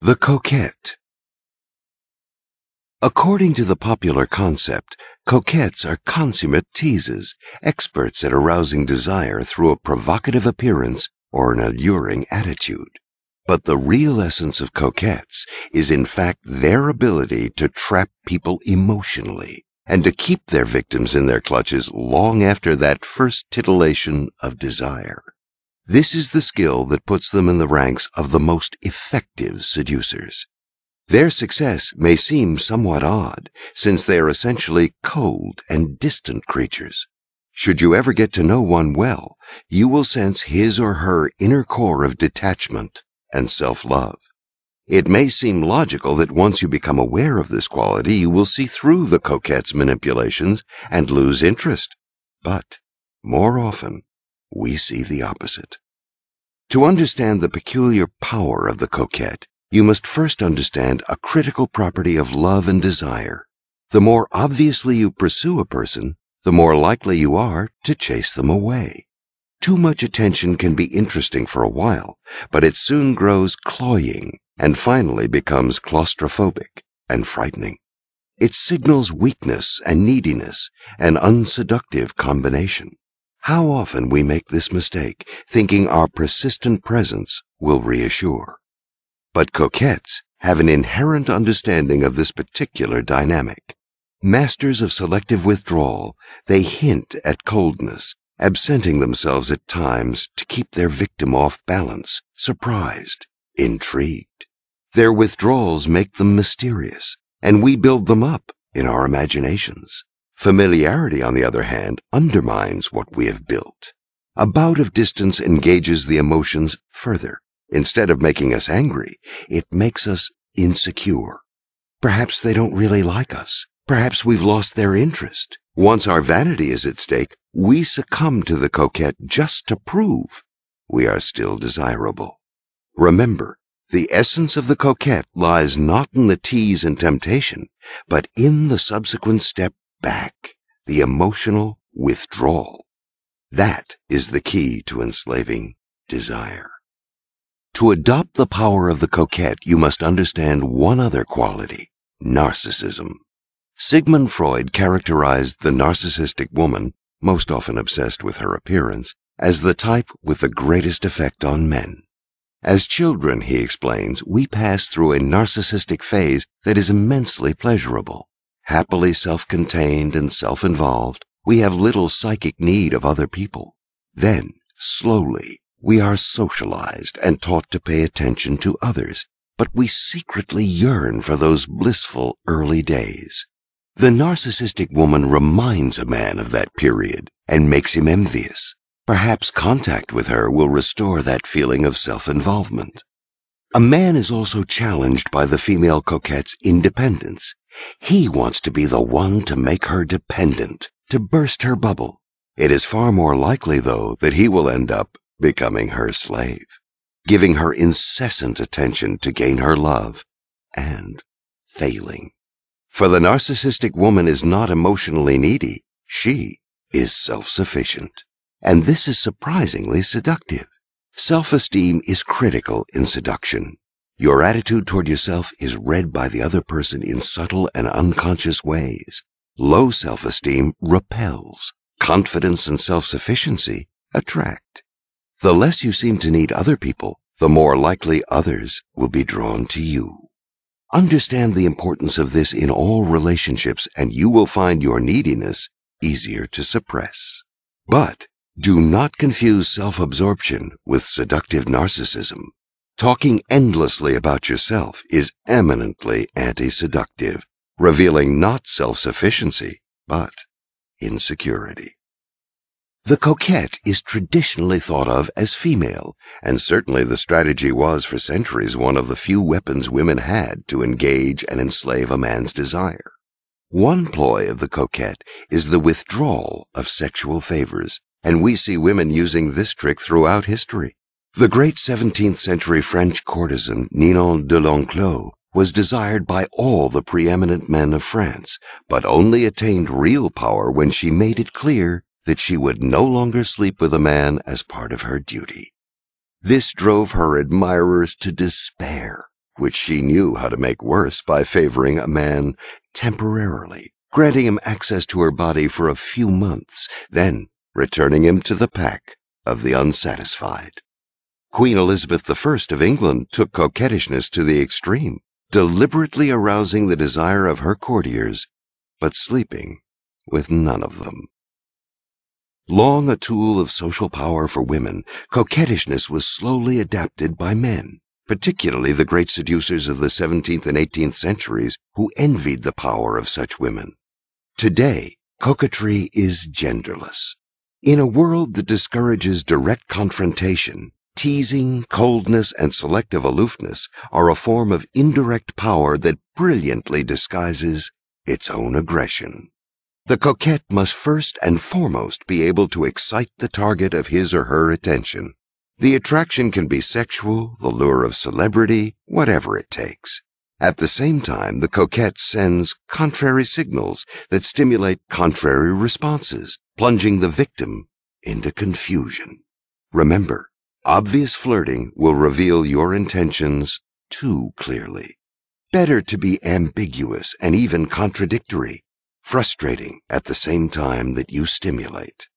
The Coquette. According to the popular concept, coquettes are consummate teases, experts at arousing desire through a provocative appearance or an alluring attitude. But the real essence of coquettes is in fact their ability to trap people emotionally and to keep their victims in their clutches long after that first titillation of desire. This is the skill that puts them in the ranks of the most effective seducers. Their success may seem somewhat odd, since they are essentially cold and distant creatures. Should you ever get to know one well, you will sense his or her inner core of detachment and self-love. It may seem logical that once you become aware of this quality, you will see through the coquette's manipulations and lose interest. But, more often, we see the opposite. To understand the peculiar power of the coquette, you must first understand a critical property of love and desire. The more obviously you pursue a person, the more likely you are to chase them away. Too much attention can be interesting for a while, but it soon grows cloying and finally becomes claustrophobic and frightening. It signals weakness and neediness, an unseductive combination. How often we make this mistake, thinking our persistent presence will reassure. But coquettes have an inherent understanding of this particular dynamic. Masters of selective withdrawal, they hint at coldness, absenting themselves at times to keep their victim off balance, surprised, intrigued. Their withdrawals make them mysterious, and we build them up in our imaginations. Familiarity, on the other hand, undermines what we have built. A bout of distance engages the emotions further. Instead of making us angry, it makes us insecure. Perhaps they don't really like us. Perhaps we've lost their interest. Once our vanity is at stake, we succumb to the coquette just to prove we are still desirable. Remember, the essence of the coquette lies not in the tease and temptation, but in the subsequent step back, the emotional withdrawal. That is the key to enslaving desire. To adopt the power of the coquette, you must understand one other quality: narcissism. Sigmund Freud characterized the narcissistic woman, most often obsessed with her appearance, as the type with the greatest effect on men. As children, he explains, we pass through a narcissistic phase that is immensely pleasurable. Happily self-contained and self-involved, we have little psychic need of other people. Then, slowly, we are socialized and taught to pay attention to others, but we secretly yearn for those blissful early days. The narcissistic woman reminds a man of that period and makes him envious. Perhaps contact with her will restore that feeling of self-involvement. A man is also challenged by the female coquette's independence. He wants to be the one to make her dependent, to burst her bubble. It is far more likely, though, that he will end up becoming her slave, giving her incessant attention to gain her love, and failing. For the narcissistic woman is not emotionally needy. She is self-sufficient. And this is surprisingly seductive. Self-esteem is critical in seduction. Your attitude toward yourself is read by the other person in subtle and unconscious ways. Low self-esteem repels. Confidence and self-sufficiency attract. The less you seem to need other people, the more likely others will be drawn to you. Understand the importance of this in all relationships, and you will find your neediness easier to suppress. But do not confuse self-absorption with seductive narcissism. Talking endlessly about yourself is eminently anti-seductive, revealing not self-sufficiency, but insecurity. The coquette is traditionally thought of as female, and certainly the strategy was for centuries one of the few weapons women had to engage and enslave a man's desire. One ploy of the coquette is the withdrawal of sexual favors, and we see women using this trick throughout history. The great 17th century French courtesan Ninon de l'Enclos was desired by all the preeminent men of France, but only attained real power when she made it clear that she would no longer sleep with a man as part of her duty. This drove her admirers to despair. which she knew how to make worse by favoring a man temporarily, granting him access to her body for a few months, then returning him to the pack of the unsatisfied. Queen Elizabeth I of England took coquettishness to the extreme, deliberately arousing the desire of her courtiers, but sleeping with none of them. Long a tool of social power for women, coquettishness was slowly adapted by men, particularly the great seducers of the 17th and 18th centuries who envied the power of such women. Today, coquetry is genderless. In a world that discourages direct confrontation, teasing, coldness, and selective aloofness are a form of indirect power that brilliantly disguises its own aggression. The coquette must first and foremost be able to excite the target of his or her attention. The attraction can be sexual, the lure of celebrity, whatever it takes. At the same time, the coquette sends contrary signals that stimulate contrary responses, plunging the victim into confusion. Remember, obvious flirting will reveal your intentions too clearly. Better to be ambiguous and even contradictory, frustrating at the same time that you stimulate.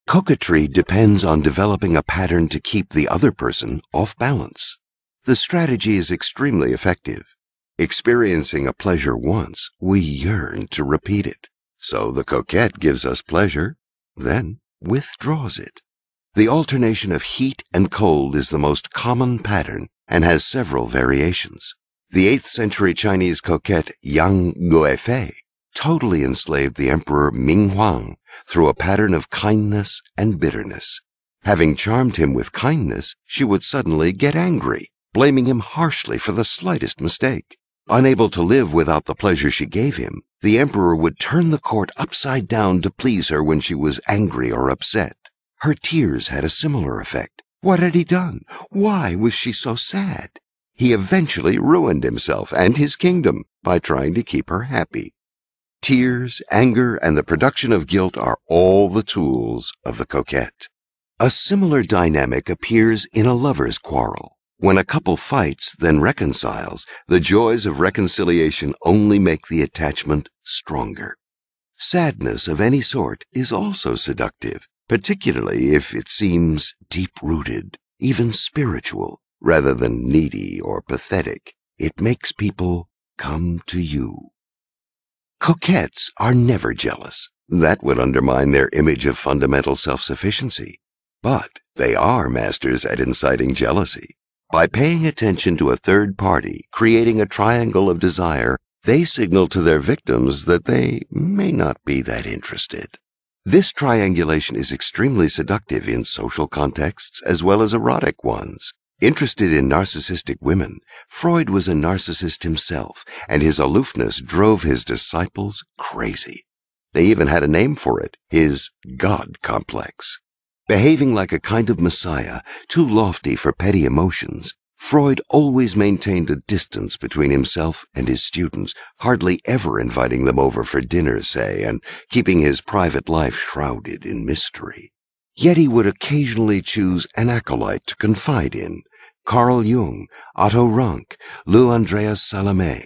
Coquetry depends on developing a pattern to keep the other person off balance. The strategy is extremely effective. Experiencing a pleasure once, we yearn to repeat it. So the coquette gives us pleasure, then withdraws it. The alternation of heat and cold is the most common pattern and has several variations. The 8th century Chinese coquette Yang Guifei totally enslaved the Emperor Ming Huang through a pattern of kindness and bitterness. Having charmed him with kindness, she would suddenly get angry, blaming him harshly for the slightest mistake. Unable to live without the pleasure she gave him, the emperor would turn the court upside down to please her when she was angry or upset. Her tears had a similar effect. What had he done? Why was she so sad? He eventually ruined himself and his kingdom by trying to keep her happy. Tears, anger, and the production of guilt are all the tools of the coquette. A similar dynamic appears in a lover's quarrel. When a couple fights, then reconciles, the joys of reconciliation only make the attachment stronger. Sadness of any sort is also seductive, particularly if it seems deep-rooted, even spiritual, rather than needy or pathetic. It makes people come to you. Coquettes are never jealous. That would undermine their image of fundamental self-sufficiency. But they are masters at inciting jealousy. By paying attention to a third party, creating a triangle of desire, they signal to their victims that they may not be that interested. This triangulation is extremely seductive in social contexts as well as erotic ones. Interested in narcissistic women, Freud was a narcissist himself, and his aloofness drove his disciples crazy. They even had a name for it, his God complex. Behaving like a kind of messiah, too lofty for petty emotions, Freud always maintained a distance between himself and his students, hardly ever inviting them over for dinner, say, and keeping his private life shrouded in mystery. Yet he would occasionally choose an acolyte to confide in: Carl Jung, Otto Rank, Lou Andreas Salome.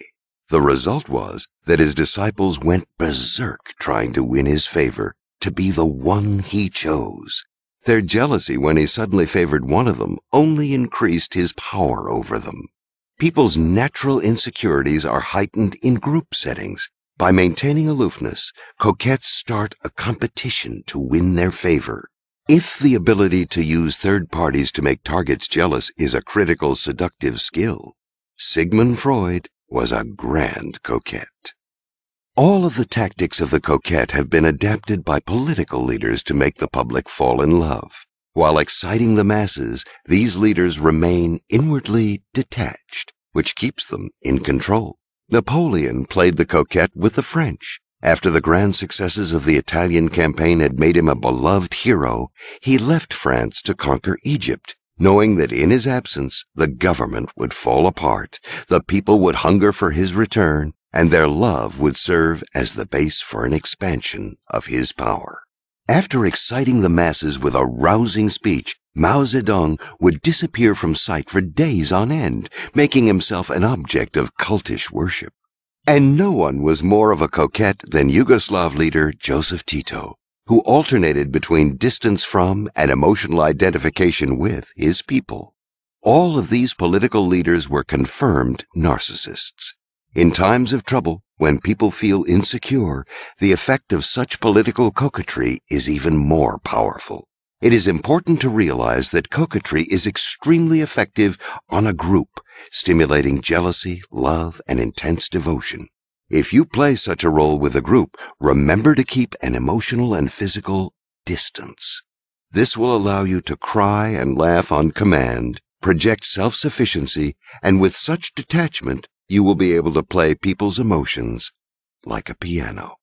The result was that his disciples went berserk trying to win his favor, to be the one he chose. Their jealousy when he suddenly favored one of them only increased his power over them. People's natural insecurities are heightened in group settings. By maintaining aloofness, coquettes start a competition to win their favor. If the ability to use third parties to make targets jealous is a critical seductive skill, Sigmund Freud was a grand coquette. All of the tactics of the coquette have been adapted by political leaders to make the public fall in love. While exciting the masses, these leaders remain inwardly detached, which keeps them in control. Napoleon played the coquette with the French. After the grand successes of the Italian campaign had made him a beloved hero, he left France to conquer Egypt, knowing that in his absence the government would fall apart, the people would hunger for his return, and their love would serve as the base for an expansion of his power. After exciting the masses with a rousing speech, Mao Zedong would disappear from sight for days on end, making himself an object of cultish worship. And no one was more of a coquette than Yugoslav leader Joseph Tito, who alternated between distance from and emotional identification with his people. All of these political leaders were confirmed narcissists. In times of trouble, when people feel insecure, the effect of such political coquetry is even more powerful. It is important to realize that coquetry is extremely effective on a group, stimulating jealousy, love, and intense devotion. If you play such a role with a group, remember to keep an emotional and physical distance. This will allow you to cry and laugh on command, project self-sufficiency, and with such detachment, you will be able to play people's emotions like a piano.